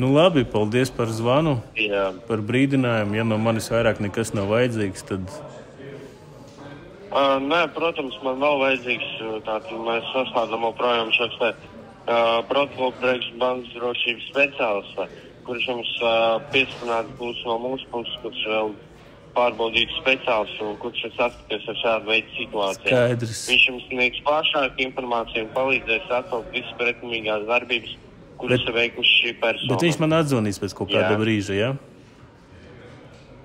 Nu labi, paldies par zvanu, Jā. par brīdinājumu. Ja no manis vairāk nekas nav vajadzīgs, tad... Nē, protams, man nav vajadzīgs. Tātad mēs sastādām joprojām šos protokolu priekš bankas drošības speciālista, kurš jums piesprināts būs no mūsu puses, kurš vēl pārbaudītu speciālistu un kurš ir saskaties ar šādu veidu situāciju. Skaidrs. Viņš jums sniegs plašāku informāciju un palīdzēs atklāt visas pretimīgās darbības, kuras ir veikuši šī persona. Bet viņš man atzvanīs pēc kaut kāda brīža, ja?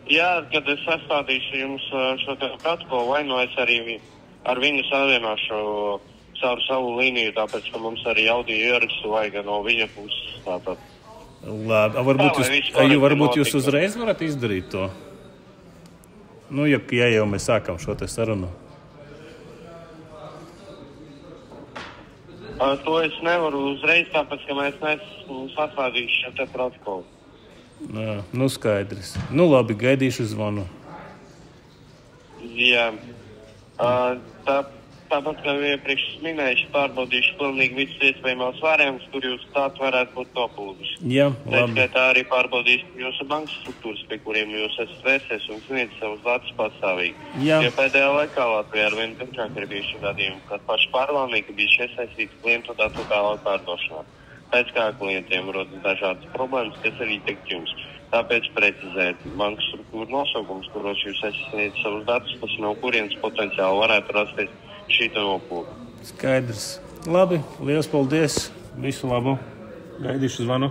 Jā, kad es sastādīšu jums šo protokolu, vai no es arī ar viņu savienošu caur savu līniju, tāpēc, ka mums arī audio ierakstu vajag no viņa puses. Tātad. Labi, varbūt jūs uzreiz varat izdarīt to? Nu, ja jau mēs sākam šo te sarunu. To es nevaru uzreiz, tāpēc, ka mēs nesam sastādījuši šo te protokolu. Nu, skaidrs. Nu, labi, gaidīšu zvanu. Jā. Tāpat, kā iepriekš minējuši, pārbaudīšu pilnīgi visus iespējamos variantus, kur jūs tāds varētu būt nopūduši. Jā, labi. Tā arī pārbaudīšu jūsu bankas struktūras, pie kuriem jūs esat vērsies un sniedz savus datus patstāvīgi. Jā. Jo pēdējā laikā Latvijā ar vienu biežāk ir bijuši gadījumi, kad paši pārvaldnieki bijuši iesaistīti klientu datu tālāk pārdošanā. Pēc kā klientiem rodas dažādas problēmas, kas arī tikt jums. Tāpēc precizēt bankas struktūru nosaukums, kuros jūs esat sniedz savus datus, tas no kurienes potenciāli varētu rasties šī nopūta. Skaidrs. Labi, liels paldies. Visu labu. Gaidīšu zvanu.